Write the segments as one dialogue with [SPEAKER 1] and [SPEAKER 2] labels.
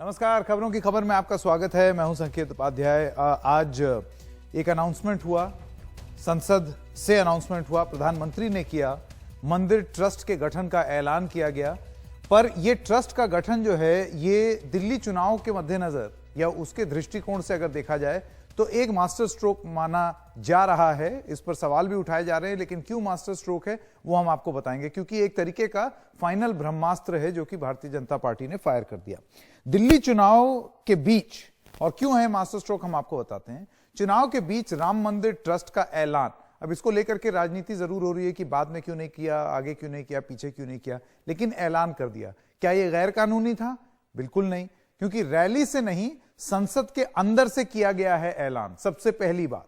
[SPEAKER 1] नमस्कार, खबरों की खबर में आपका स्वागत है। मैं हूं संकेत उपाध्याय। आज एक अनाउंसमेंट हुआ, संसद से अनाउंसमेंट हुआ, प्रधानमंत्री ने किया, मंदिर ट्रस्ट के गठन का ऐलान किया गया। पर यह ट्रस्ट का गठन जो है ये दिल्ली चुनाव के मद्देनजर या उसके दृष्टिकोण से अगर देखा जाए तो एक मास्टर स्ट्रोक माना जा रहा है। इस पर सवाल भी उठाए जा रहे हैं, लेकिन क्यों मास्टर स्ट्रोक है वो हम आपको बताएंगे, क्योंकि एक तरीके का फाइनल ब्रह्मास्त्र है जो कि भारतीय जनता पार्टी ने फायर कर दिया दिल्ली चुनाव के बीच। और क्यों है मास्टर स्ट्रोक हम आपको बताते हैं। चुनाव के बीच राम मंदिर ट्रस्ट का ऐलान, अब इसको लेकर के राजनीति जरूर हो रही है कि बाद में क्यों नहीं किया, आगे क्यों नहीं किया, पीछे क्यों नहीं किया, लेकिन ऐलान कर दिया। क्या यह गैर कानूनी था? बिल्कुल नहीं, क्योंकि रैली से नहीं, संसद के अंदर से किया गया है ऐलान। सबसे पहली बात,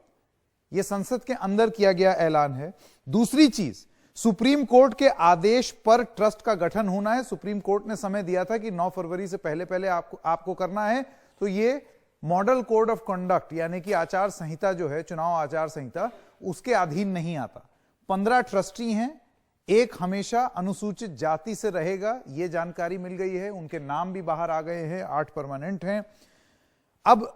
[SPEAKER 1] यह संसद के अंदर किया गया ऐलान है। दूसरी चीज, सुप्रीम कोर्ट के आदेश पर ट्रस्ट का गठन होना है। सुप्रीम कोर्ट ने समय दिया था कि 9 फरवरी से पहले पहले आपको करना है, तो यह मॉडल कोड ऑफ कंडक्ट यानी कि आचार संहिता जो है, चुनाव आचार संहिता, उसके अधीन नहीं आता। 15 ट्रस्टी हैं, एक हमेशा अनुसूचित जाति से रहेगा, यह जानकारी मिल गई है। उनके नाम भी बाहर आ गए हैं, 8 परमानेंट हैं। अब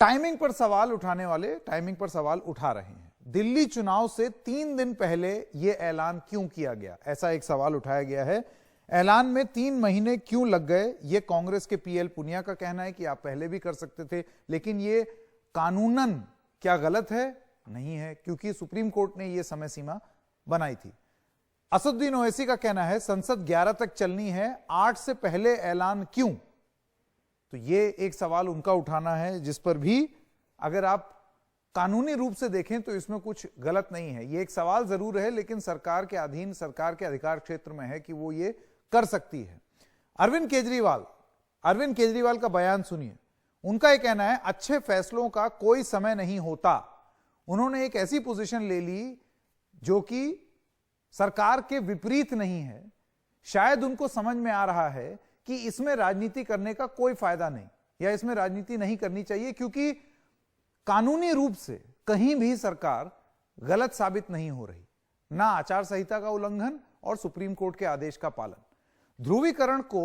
[SPEAKER 1] टाइमिंग पर सवाल उठाने वाले टाइमिंग पर सवाल उठा रहे हैं। दिल्ली चुनाव से 3 दिन पहले यह ऐलान क्यों किया गया, ऐसा एक सवाल उठाया गया है। ऐलान में 3 महीने क्यों लग गए? यह कांग्रेस के पीएल पुनिया का कहना है कि आप पहले भी कर सकते थे, लेकिन यह कानूनन क्या गलत है? नहीं है, क्योंकि सुप्रीम कोर्ट ने यह समय सीमा बनाई थी। असदुद्दीन ओवैसी का कहना है संसद 11 तक चलनी है, 8 से पहले ऐलान क्यों? तो यह एक सवाल उनका उठाना है, जिस पर भी अगर आप कानूनी रूप से देखें तो इसमें कुछ गलत नहीं है। यह एक सवाल जरूर है, लेकिन सरकार के अधीन, सरकार के अधिकार क्षेत्र में है कि वो ये कर सकती है। अरविंद केजरीवाल का बयान सुनिए। उनका यह कहना है अच्छे फैसलों का कोई समय नहीं होता। उन्होंने एक ऐसी पोजीशन ले ली जो कि सरकार के विपरीत नहीं है। शायद उनको समझ में आ रहा है कि इसमें राजनीति करने का कोई फायदा नहीं, या इसमें राजनीति नहीं करनी चाहिए, क्योंकि कानूनी रूप से कहीं भी सरकार गलत साबित नहीं हो रही, ना आचार संहिता का उल्लंघन और सुप्रीम कोर्ट के आदेश का पालन। ध्रुवीकरण को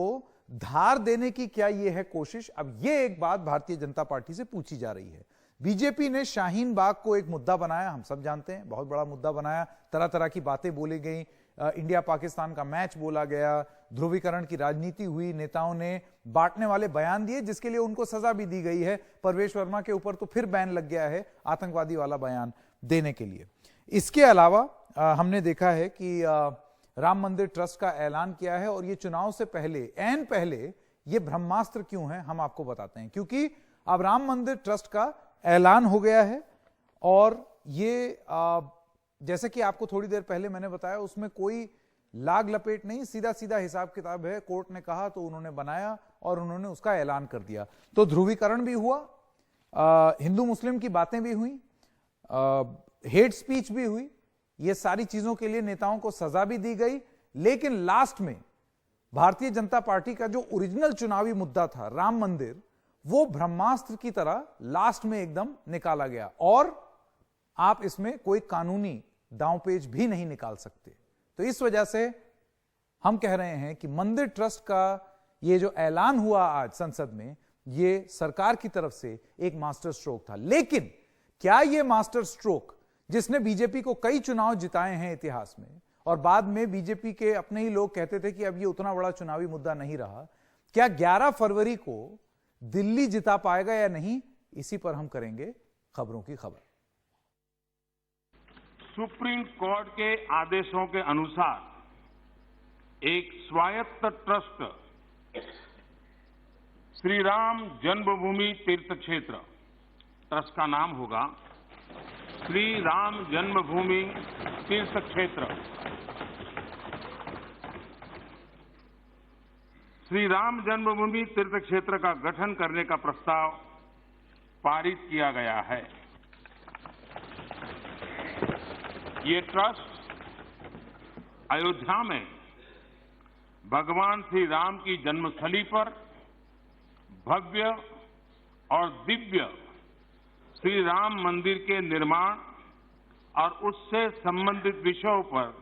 [SPEAKER 1] धार देने की क्या यह है कोशिश? अब यह एक बात भारतीय जनता पार्टी से पूछी जा रही है। बीजेपी ने शाहीन बाग को एक मुद्दा बनाया, हम सब जानते हैं, बहुत बड़ा मुद्दा बनाया, तरह तरह की बातें बोली गई, इंडिया पाकिस्तान का मैच बोला गया, ध्रुवीकरण की राजनीति हुई, नेताओं ने बांटने वाले बयान दिए, जिसके लिए उनको सजा भी दी गई है। परवेश वर्मा के ऊपर तो फिर बैन लग गया है आतंकवादी वाला बयान देने के लिए। इसके अलावा हमने देखा है कि राम मंदिर ट्रस्ट का ऐलान किया है, और यह चुनाव से पहले, ऐन पहले, यह ब्रह्मास्त्र क्यों है हम आपको बताते हैं। क्योंकि अब राम मंदिर ट्रस्ट का ऐलान हो गया है, और ये जैसे कि आपको थोड़ी देर पहले मैंने बताया, उसमें कोई लाग लपेट नहीं, सीधा सीधा हिसाब किताब है। कोर्ट ने कहा तो उन्होंने बनाया और उन्होंने उसका ऐलान कर दिया। तो ध्रुवीकरण भी हुआ, हिंदू मुस्लिम की बातें भी हुई, हेट स्पीच भी हुई, ये सारी चीजों के लिए नेताओं को सजा भी दी गई। लेकिन लास्ट में भारतीय जनता पार्टी का जो ओरिजिनल चुनावी मुद्दा था, राम मंदिर, वो ब्रह्मास्त्र की तरह लास्ट में एकदम निकाला गया, और आप इसमें कोई कानूनी दांवपेच भी नहीं निकाल सकते। तो इस वजह से हम कह रहे हैं कि मंदिर ट्रस्ट का ये जो ऐलान हुआ आज संसद में, ये सरकार की तरफ से एक मास्टर स्ट्रोक था। लेकिन क्या ये मास्टर स्ट्रोक, जिसने बीजेपी को कई चुनाव जिताए हैं इतिहास में, और बाद में बीजेपी के अपने ही लोग कहते थे कि अब ये उतना बड़ा चुनावी मुद्दा नहीं रहा, क्या 11 फरवरी को दिल्ली जिता पाएगा या नहीं? इसी पर हम करेंगे खबरों की खबर।
[SPEAKER 2] सुप्रीम कोर्ट के आदेशों के अनुसार एक स्वायत्त ट्रस्ट श्री राम जन्मभूमि तीर्थ क्षेत्र, ट्रस्ट का नाम होगा श्री राम जन्मभूमि तीर्थ क्षेत्र, श्री राम जन्मभूमि तीर्थ क्षेत्र का गठन करने का प्रस्ताव पारित किया गया है। ये ट्रस्ट अयोध्या में भगवान श्री राम की जन्मस्थली पर भव्य और दिव्य श्री राम मंदिर के निर्माण और उससे संबंधित विषयों पर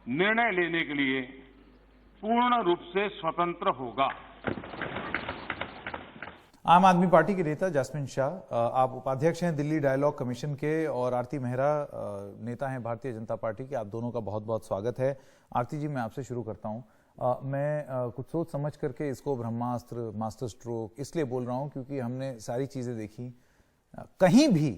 [SPEAKER 2] निर्णय लेने के लिए पूर्ण रूप से स्वतंत्र होगा।
[SPEAKER 1] आम आदमी पार्टी के नेता जैस्मिन शाह, आप उपाध्यक्ष हैं दिल्ली डायलॉग कमीशन के, और आरती मेहरा नेता हैं भारतीय जनता पार्टी के। आप दोनों का बहुत बहुत स्वागत है। आरती जी, मैं आपसे शुरू करता हूं। मैं कुछ सोच समझ करके इसको ब्रह्मास्त्र, मास्टर स्ट्रोक इसलिए बोल रहा हूं क्योंकि हमने सारी चीजें देखी। कहीं भी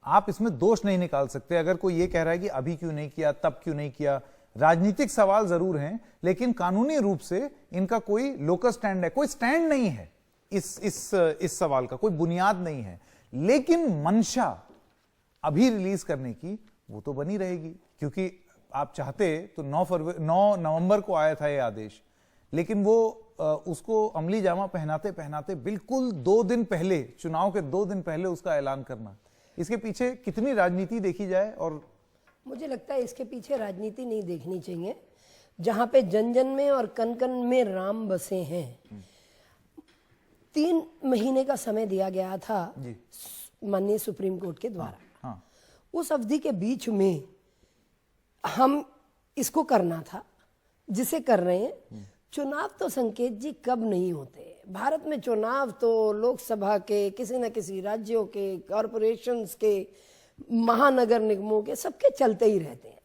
[SPEAKER 1] आप इसमें दोष नहीं निकाल सकते। अगर कोई ये कह रहा है कि अभी क्यों नहीं किया, तब क्यों नहीं किया, राजनीतिक सवाल जरूर हैं, लेकिन कानूनी रूप से इनका कोई लोकस स्टैंड है, कोई स्टैंड नहीं है। इस सवाल का कोई बुनियाद नहीं है। लेकिन मंशा अभी रिलीज करने की वो तो बनी रहेगी, क्योंकि आप चाहते तो 9 नवंबर को आया था ये आदेश, लेकिन वो उसको अमली जामा पहनाते पहनाते बिल्कुल 2 दिन पहले, चुनाव के 2 दिन पहले उसका ऐलान करना, इसके पीछे कितनी राजनीति देखी जाए। और
[SPEAKER 3] मुझे लगता है इसके पीछे राजनीति नहीं देखनी चाहिए। जहां पे जन जन में और कन कन में राम बसे हैं, 3 महीने का समय दिया गया था माननीय सुप्रीम कोर्ट के द्वारा।
[SPEAKER 1] हाँ।
[SPEAKER 3] उस अवधि के बीच में हम इसको करना था जिसे कर रहे हैं। चुनाव तो संकेत जी कब नहीं होते भारत में। चुनाव तो लोकसभा के, किसी न किसी राज्यों के, कॉरपोरेशंस के, महानगर निगमों के, सबके चलते ही रहते हैं।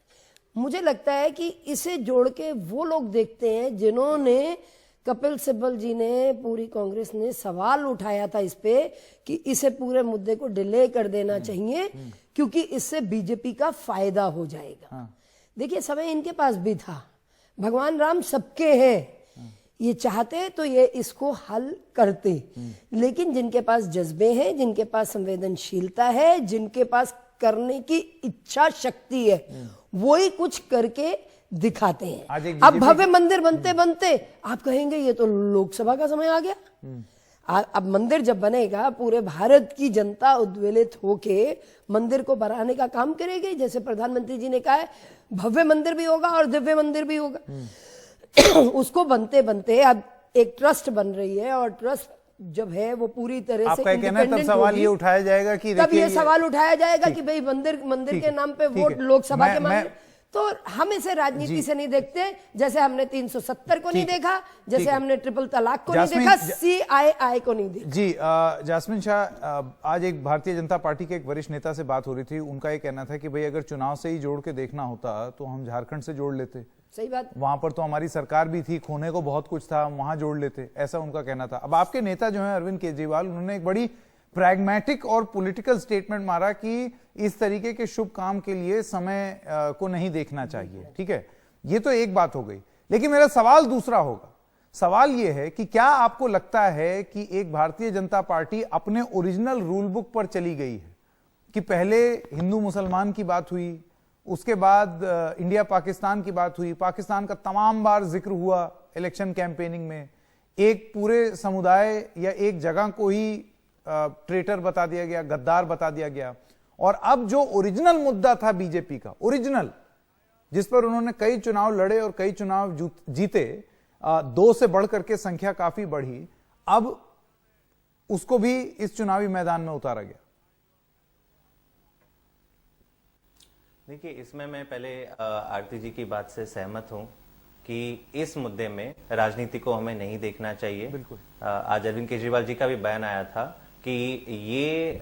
[SPEAKER 3] मुझे लगता है कि इसे जोड़ के वो लोग देखते हैं जिन्होंने, कपिल सिब्बल जी ने, पूरी कांग्रेस ने सवाल उठाया था इस पे कि इसे पूरे मुद्दे को डिले कर देना चाहिए क्योंकि इससे बीजेपी का फायदा हो जाएगा। देखिए, समय इनके पास भी था। भगवान राम सबके हैं, ये चाहते तो ये इसको हल करते। लेकिन जिनके पास जज्बे हैं, जिनके पास संवेदनशीलता है, जिनके पास करने की इच्छा शक्ति है, वो ही कुछ करके दिखाते हैं। अब भव्य मंदिर बनते बनते आप कहेंगे ये तो लोकसभा का समय आ गया। अब मंदिर जब बनेगा, पूरे भारत की जनता उद्वेलित होके मंदिर को बनाने का काम करेगी। जैसे प्रधानमंत्री जी ने कहा है, भव्य मंदिर भी होगा और दिव्य मंदिर भी होगा। उसको बनते बनते अब एक ट्रस्ट बन रही है, और ट्रस्ट जब है वो पूरी तरह से
[SPEAKER 1] तब सवाल ये उठाया जाएगा कि
[SPEAKER 3] तब ये सवाल उठाया जाएगा कि भाई मंदिर के नाम पे वोट लोकसभा के मांगे। तो हम इसे राजनीति से नहीं देखते, जैसे हमने 370 को नहीं देखा, जैसे हमने ट्रिपल तलाक को नहीं देखा, CII को नहीं देखा।
[SPEAKER 1] जी, जैस्मिन शाह, आज एक भारतीय जनता पार्टी के एक वरिष्ठ नेता से बात हो रही थी। उनका ये कहना था कि भाई अगर चुनाव से ही जोड़ के देखना होता तो हम झारखंड से जोड़ लेते।
[SPEAKER 3] सही बात।
[SPEAKER 1] वहां पर तो हमारी सरकार भी थी, खोने को बहुत कुछ था, वहां जोड़ लेते, ऐसा उनका कहना था। अब आपके नेता जो है अरविंद केजरीवाल, उन्होंने एक बड़ी प्रैग्मेटिक और पॉलिटिकल स्टेटमेंट मारा कि इस तरीके के शुभ काम के लिए समय को नहीं देखना चाहिए। ठीक है, ये तो एक बात हो गई, लेकिन मेरा सवाल दूसरा होगा। सवाल यह है कि क्या आपको लगता है कि एक भारतीय जनता पार्टी अपने ओरिजिनल रूल बुक पर चली गई है कि पहले हिंदू मुसलमान की बात हुई, उसके बाद इंडिया पाकिस्तान की बात हुई, पाकिस्तान का तमाम बार जिक्र हुआ इलेक्शन कैंपेनिंग में, एक पूरे समुदाय या एक जगह को ही ट्रेटर बता दिया गया, गद्दार बता दिया गया, और अब जो ओरिजिनल मुद्दा था बीजेपी का, ओरिजिनल, जिस पर उन्होंने कई चुनाव लड़े और कई चुनाव जीते, 2 से बढ़कर के संख्या काफी बढ़ी, अब उसको भी इस चुनावी मैदान में उतारा गया।
[SPEAKER 4] देखिए, इसमें मैं पहले आरती जी की बात से सहमत हूं कि इस मुद्दे में राजनीति को हमें नहीं देखना चाहिए।
[SPEAKER 1] बिल्कुल।
[SPEAKER 4] आज अरविंद केजरीवाल जी का भी बयान आया था कि ये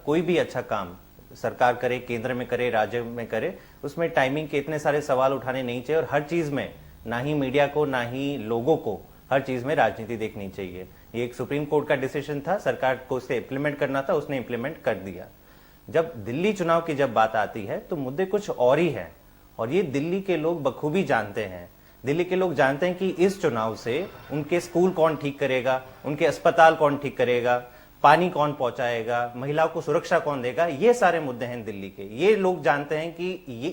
[SPEAKER 4] कोई भी अच्छा काम सरकार करे, केंद्र में करे, राज्य में करे, उसमें टाइमिंग के इतने सारे सवाल उठाने नहीं चाहिए, और हर चीज में ना ही मीडिया को ना ही लोगों को हर चीज में राजनीति देखनी चाहिए। ये एक सुप्रीम कोर्ट का डिसीजन था, सरकार को उसे इंप्लीमेंट करना था, उसने इंप्लीमेंट कर दिया। जब दिल्ली चुनाव की जब बात आती है तो मुद्दे कुछ और ही है, और ये दिल्ली के लोग बखूबी जानते हैं। दिल्ली के लोग जानते हैं कि इस चुनाव से उनके स्कूल कौन ठीक करेगा, उनके अस्पताल कौन ठीक करेगा, पानी कौन पहुंचाएगा, महिलाओं को सुरक्षा कौन देगा, ये सारे मुद्दे हैं दिल्ली के। ये लोग जानते हैं कि ये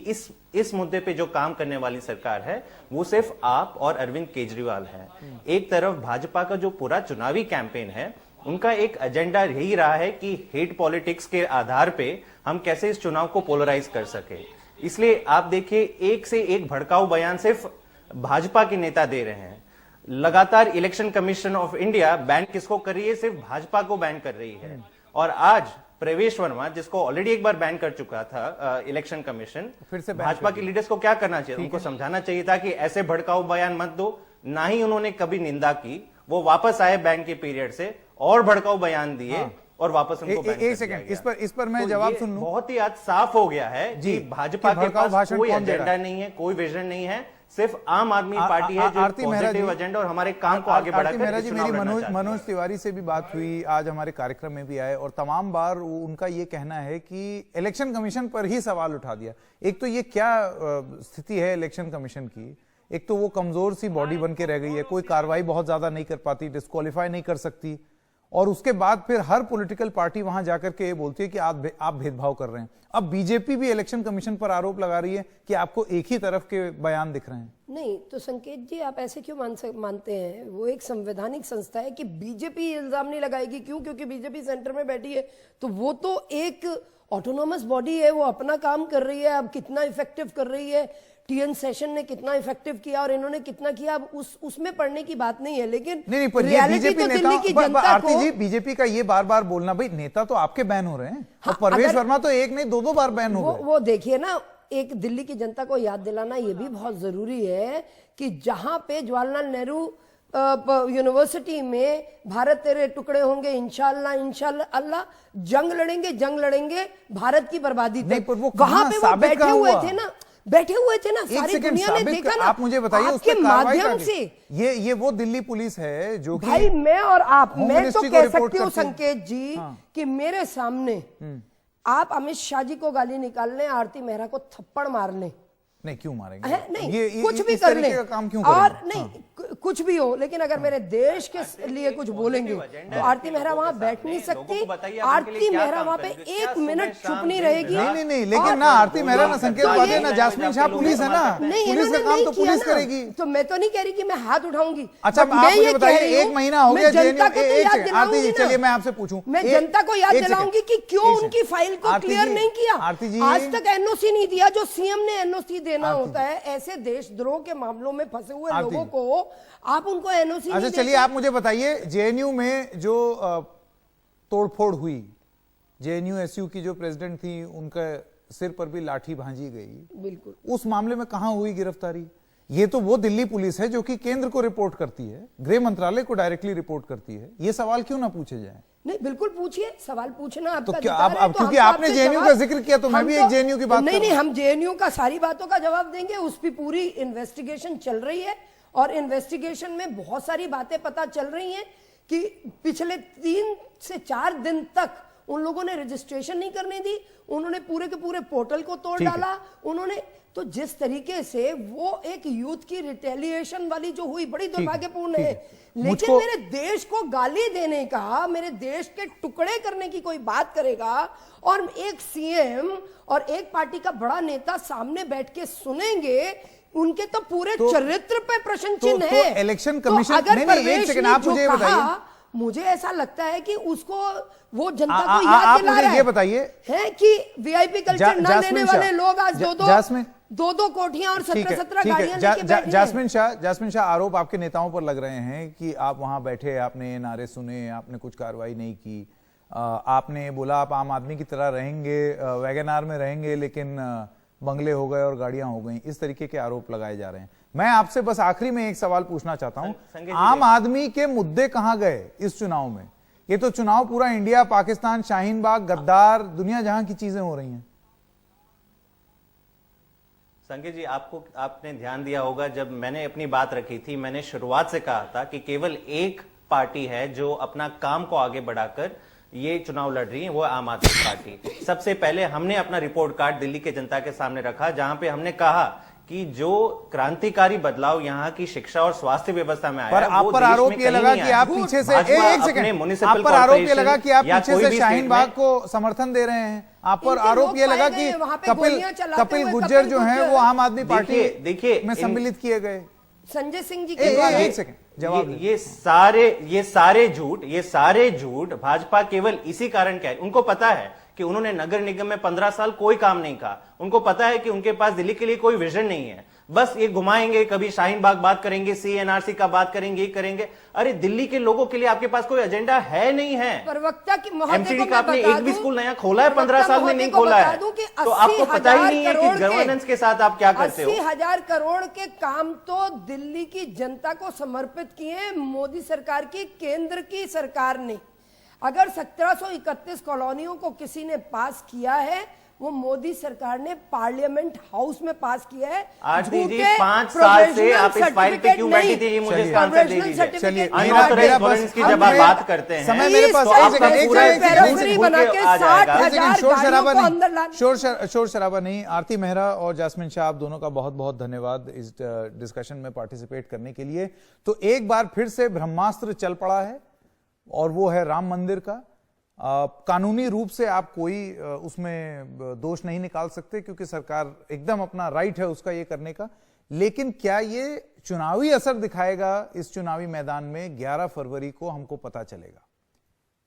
[SPEAKER 4] इस मुद्दे पे जो काम करने वाली सरकार है वो सिर्फ आप और अरविंद केजरीवाल है। एक तरफ भाजपा का जो पूरा चुनावी कैंपेन है, उनका एक एजेंडा यही रहा है कि हेट पॉलिटिक्स के आधार पे हम कैसे इस चुनाव को पोलराइज कर सके। इसलिए आप देखिए, एक से एक भड़काऊ बयान सिर्फ भाजपा के नेता दे रहे हैं। लगातार election commission of India ban किसको कर रही है? सिर्फ भाजपा को बैन कर रही है। और आज प्रवेश वर्मा, जिसको ऑलरेडी एक बार बैन कर चुका था इलेक्शन कमीशन,
[SPEAKER 1] फिर से
[SPEAKER 4] भाजपा के लीडर्स को क्या करना चाहिए? उनको समझाना चाहिए था कि ऐसे भड़काऊ बयान मत दो। ना ही उन्होंने कभी निंदा की, वो वापस आए बैन के पीरियड से और भड़काऊ बयान दिए और वापस उनको बैन कर
[SPEAKER 1] एक सेकंड, इस पर मैं जवाब सुन लूं।
[SPEAKER 4] बहुत ही आज साफ हो गया है
[SPEAKER 1] जी,
[SPEAKER 4] कि भाजपा के
[SPEAKER 1] भड़काऊ
[SPEAKER 4] पास
[SPEAKER 1] भाषण
[SPEAKER 4] कोई
[SPEAKER 1] कौन दे रहा
[SPEAKER 4] एजेंडा
[SPEAKER 1] है?
[SPEAKER 4] नहीं है, कोई विजन नहीं है, सिर्फ आम आदमी पार्टी है जो
[SPEAKER 1] आरती मेहरा
[SPEAKER 4] पॉजिटिव
[SPEAKER 1] जी,
[SPEAKER 4] एजेंडा और हमारे काम को आगे
[SPEAKER 1] आरती
[SPEAKER 4] बढ़ाकर
[SPEAKER 1] मेहरा
[SPEAKER 4] इस
[SPEAKER 1] जी,
[SPEAKER 4] चुनाव
[SPEAKER 1] मेरी
[SPEAKER 4] लड़ना चाहती है।
[SPEAKER 1] मनोज तिवारी से भी बात हुई, आज हमारे कार्यक्रम में भी आए और तमाम बार उनका ये कहना है कि इलेक्शन कमीशन पर ही सवाल उठा दिया। एक तो ये क्या स्थिति है इलेक्शन कमीशन की, एक तो वो कमजोर सी बॉडी बन के रह गई है, कोई कार्रवाई बहुत ज्यादा नहीं कर पाती, डिस्क्वालीफाई नहीं कर सकती, और उसके बाद फिर हर पॉलिटिकल पार्टी वहां जाकर के ये बोलती है कि आप भेदभाव कर रहे हैं। अब बीजेपी भी इलेक्शन कमीशन पर आरोप लगा रही है कि आपको एक ही तरफ के बयान दिख रहे हैं।
[SPEAKER 3] नहीं तो संकेत जी, आप ऐसे क्यों मानते हैं? वो एक संवैधानिक संस्था है कि बीजेपी इल्जाम नहीं लगाएगी। क्यों? क्योंकि बीजेपी सेंटर में बैठी है, तो वो तो एक ऑटोनॉमस बॉडी है, वो अपना काम कर रही है। अब कितना इफेक्टिव कर रही है, टीएन सेशन ने कितना इफेक्टिव किया और इन्होंने कितना किया, अब उसमें पढ़ने की बात नहीं है। लेकिन
[SPEAKER 1] नहीं, पर ये बीजेपी नेता, आरती जी, बीजेपी का ये बार बार बोलना, भाई नेता तो आपके बैन हो रहे हैं।
[SPEAKER 3] हाँ,
[SPEAKER 1] और परवेश वर्मा तो एक नहीं दो बार बैन हो गए।
[SPEAKER 3] वो देखिए ना, एक दिल्ली की जनता को याद दिलाना ये भी बहुत जरूरी है कि जहां पे जवाहरलाल नेहरू यूनिवर्सिटी में भारत तेरे टुकड़े होंगे इंशाल्लाह इंशाल्लाह, जंग लड़ेंगे भारत की बर्बादी तक, वहां पे वो बैठे हुए थे ना, सारी दुनिया ने देखा ना।
[SPEAKER 1] आप मुझे बताइए उसके
[SPEAKER 3] माध्यम से
[SPEAKER 1] ये वो दिल्ली पुलिस है जो
[SPEAKER 3] भाई मैं और आप, मैं तो कह सकती हूँ
[SPEAKER 1] करती
[SPEAKER 3] संकेत जी कि मेरे सामने आप अमित शाह जी को गाली निकाल लें, आरती मेहरा को थप्पड़ मार लें,
[SPEAKER 1] नहीं क्यों मारेंगे?
[SPEAKER 3] नहीं
[SPEAKER 1] ये
[SPEAKER 3] कुछ भी
[SPEAKER 1] इस
[SPEAKER 3] कर
[SPEAKER 1] तरीके
[SPEAKER 3] लें
[SPEAKER 1] का काम क्यों
[SPEAKER 3] और
[SPEAKER 1] करेंगे?
[SPEAKER 3] नहीं कुछ भी हो, लेकिन अगर मेरे देश के लिए कुछ बोलेंगे तो आरती मेहरा वहां बैठ नहीं सकती। आरती मेहरा वहां पे एक मिनट चुप नहीं रहेगी।
[SPEAKER 1] नहीं, लेकिन ना आरती मेहरा ना संकेत वादे ना जास्मीन शाह पुलिस है ना, पुलिस का काम तो पुलिस करेगी।
[SPEAKER 3] तो मैं तो नहीं कह रही कि मैं हाथ उठाऊंगी।
[SPEAKER 1] अच्छा, आप मुझे बताइए, एक महीना हो गया आरती जी, चलिए मैं आपसे पूछूं,
[SPEAKER 3] मैं जनता को याद दिलाऊंगी कि क्यों उनकी फाइल को क्लियर नहीं किया। आज तक एनओसी नहीं दिया जो सीएम ने एनओसी देना होता है। ऐसे देशद्रोह के मामलों में फंसे हुए लोगों को आप उनको एनओसी नहीं देते।
[SPEAKER 1] चलिए आप मुझे बताइए, जेएनयू में जो तोड़फोड़ हुई, जेएनयू एसयू की जो प्रेसिडेंट थी उनका सिर पर भी लाठी भांजी गई,
[SPEAKER 3] बिल्कुल,
[SPEAKER 1] उस मामले में कहां हुई गिरफ्तारी? ये तो वो दिल्ली पुलिस है जो कि केंद्र को रिपोर्ट करती है, गृह मंत्रालय को डायरेक्टली रिपोर्ट करती है। ये सवाल क्यों ना पूछे जाए?
[SPEAKER 3] नहीं बिल्कुल पूछिए, सवाल पूछना आपका
[SPEAKER 1] तो क्या
[SPEAKER 3] अधिकार है।
[SPEAKER 1] अब क्योंकि आपने जेएनयू का जिक्र किया तो मैं भी एक जेएनयू की बात
[SPEAKER 3] नहीं, हम जेएनयू का सारी बातों का जवाब देंगे। उस पर पूरी इन्वेस्टिगेशन चल रही है और इन्वेस्टिगेशन में बहुत सारी बातें पता चल रही हैं कि पिछले 3 से 4 दिन तक उन लोगों ने रजिस्ट्रेशन नहीं करने दी, उन्होंने पूरे के पूरे पोर्टल को तोड़ डाला, उन्होंने तो जिस तरीके से वो एक यूथ की रिटेलिएशन वाली जो हुई बड़ी दुर्भाग्यपूर्ण है। लेकिन मेरे देश को गाली देने का, मेरे देश के टुकड़े करने की कोई बात करेगा और एक सीएम और एक पार्टी का बड़ा नेता सामने बैठ के सुनेंगे, उनके तो पूरे चरित्र पे प्रश्न चिन्ह है।
[SPEAKER 1] इलेक्शन कमीशन
[SPEAKER 3] अगर परवेश ने जो कहा, मुझे ऐसा लगता है कि उसको वो जनता को याद दिला रहा है।
[SPEAKER 1] ये बताइए
[SPEAKER 3] है कि वीआईपी कल्चर ना लेने वाले लोग आज दो कोठियां और 17 गाड़ियां लेके बैठ गए।
[SPEAKER 1] जास्मीन शाह, आरोप आपके नेताओं पर लग रहे हैं कि आप वहां बैठे, आपने नारे सुने, आपने कुछ कार्रवाई नहीं की, आपने बोला आप आम आदमी की तरह रहेंगे, वैगनार में रहेंगे, लेकिन बंगले हो गए और गाड़ियां हो गई। इस तरीके के आरोप लगाए जा रहे हैं। मैं आपसे बस आखिरी में एक सवाल पूछना चाहता हूं, आम आदमी के मुद्दे कहां गए इस चुनाव में? ये तो चुनाव पूरा इंडिया, पाकिस्तान, शाहीन बाग, गद्दार, दुनिया जहां की चीजें हो रही हैं।
[SPEAKER 4] संजय जी, आपने ध्यान दिया होगा, जब मैंने अपनी बात रखी थी, मैंने शुरुआत से कहा था कि केवल एक पार्टी है जो अपना काम को आगे बढ़ाकर ये चुनाव लड़ रही है, वो आम आदमी पार्टी। सबसे पहले हमने अपना रिपोर्ट कार्ड दिल्ली के जनता के सामने रखा, जहां पे हमने कहा कि जो क्रांतिकारी बदलाव यहाँ की शिक्षा और स्वास्थ्य व्यवस्था में आया,
[SPEAKER 1] पर आप पर आरोप ये लगा कि आप पीछे से, एक सेकंड, आप पर आरोप ये लगा कि आप पीछे से शाहीन बाग को समर्थन दे रहे हैं। आप पर आरोप ये लगा कि कपिल गुज्जर जो हैं वो आम आदमी पार्टी देखिए में सम्मिलित किए गए।
[SPEAKER 3] संजय सिंह जी
[SPEAKER 1] एक सेकंड जवाब,
[SPEAKER 4] ये सारे झूठ भाजपा केवल इसी कारण कह, उनको पता है कि उन्होंने नगर निगम में 15 साल कोई काम नहीं कहा, उनको पता है कि उनके पास दिल्ली के लिए कोई विजन नहीं है, बस ये घुमाएंगे, कभी शाहीन बाग बात करेंगे, सीएनआरसी का बात करेंगे, ये करेंगे। अरे दिल्ली के लोगों के लिए आपके पास कोई एजेंडा है नहीं है।
[SPEAKER 3] प्रवक्ता की
[SPEAKER 4] एमसीडी का आपने एक भी स्कूल नया खोला है 15 साल में? नहीं खोला है, तो आपको पता ही नहीं है कि गवर्नेंस के साथ आप क्या करते हो।
[SPEAKER 3] 80,000 करोड़ के काम तो दिल्ली की जनता को समर्पित किए मोदी सरकार की, केंद्र की सरकार ने। अगर 1731 कॉलोनियों को किसी ने पास किया है, वो मोदी सरकार ने पार्लियामेंट हाउस में पास किया है।
[SPEAKER 4] आरती जी,
[SPEAKER 3] झूठे
[SPEAKER 4] 5 साल से आप इस फाइल पे
[SPEAKER 3] certificate
[SPEAKER 4] क्यों बैठी
[SPEAKER 3] नहीं,
[SPEAKER 4] थी, मुझे इसका आंसर दे
[SPEAKER 3] प्रोफेशनल
[SPEAKER 4] दीजिए।
[SPEAKER 3] certificate
[SPEAKER 1] चलिए,
[SPEAKER 3] नहीं।
[SPEAKER 4] अनऑथराइज्ड
[SPEAKER 1] मेरा
[SPEAKER 4] वॉलंटियर्स की
[SPEAKER 1] बस-
[SPEAKER 4] जब आप
[SPEAKER 1] हम-
[SPEAKER 4] बात करते हैं
[SPEAKER 1] समय मेरे पास
[SPEAKER 4] तो आपका पूरा
[SPEAKER 1] एक
[SPEAKER 3] बना के 60,000
[SPEAKER 1] शोर शराबा
[SPEAKER 3] गाड़ियों को अंदर लाने-
[SPEAKER 1] नहीं, शोर शराबा नहीं। आरती मेहरा और जास्मिन शाह, आप दोनों का बहुत बहुत धन्यवाद इस डिस्कशन में पार्टिसिपेट करने के लिए। तो एक बार फिर से ब्रह्मास्त्र चल पड़ा है और वो है राम मंदिर का। कानूनी रूप से आप कोई उसमें दोष नहीं निकाल सकते क्योंकि सरकार एकदम अपना राइट है उसका ये करने का। लेकिन क्या ये चुनावी असर दिखाएगा इस चुनावी मैदान में, 11 फरवरी को हमको पता चलेगा।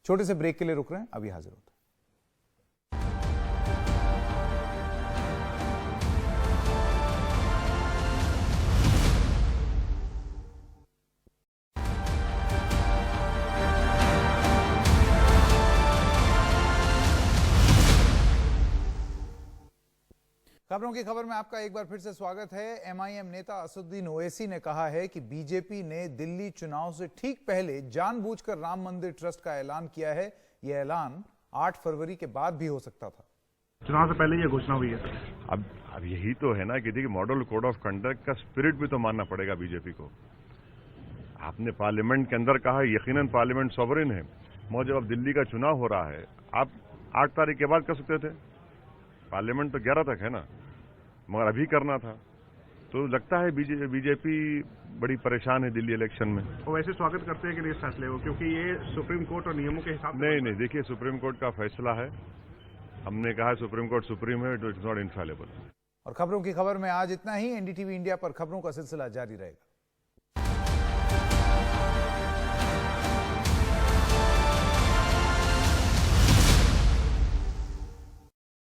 [SPEAKER 1] छोटे से ब्रेक के लिए रुक रहे हैं, अभी हाजिर होते हैं। खबरों की खबर में आपका एक बार फिर से स्वागत है। एमआईएम नेता असदुद्दीन ओवैसी ने कहा है कि बीजेपी ने दिल्ली चुनाव से ठीक पहले जानबूझकर राम मंदिर ट्रस्ट का ऐलान किया है। यह ऐलान 8 फरवरी के बाद भी हो सकता था।
[SPEAKER 5] चुनाव से पहले ये घोषणा हुई है।
[SPEAKER 6] अब यही तो है ना कि देखिए, मॉडल कोड ऑफ कंडक्ट का स्पिरिट भी तो मानना पड़ेगा बीजेपी को। आपने पार्लियामेंट के अंदर कहा, यकीनन पार्लियामेंट सॉवरेन है, मगर जब अब दिल्ली का चुनाव हो रहा है, आप 8 तारीख के बाद कर सकते थे। पार्लियामेंट तो 11 तक है ना, मगर अभी करना था। तो लगता है बीजेपी बड़ी परेशान है दिल्ली इलेक्शन में।
[SPEAKER 5] वो वैसे स्वागत करते हैं कि इस फैसले को, क्योंकि ये सुप्रीम कोर्ट और नियमों के हिसाब से
[SPEAKER 6] नहीं, देखिए, सुप्रीम कोर्ट का फैसला है। हमने कहा सुप्रीम कोर्ट सुप्रीम है, इट इज नॉट इनफेलेबल।
[SPEAKER 1] और खबरों की खबर में आज इतना ही। एनडीटीवी इंडिया पर खबरों का सिलसिला जारी रहेगा।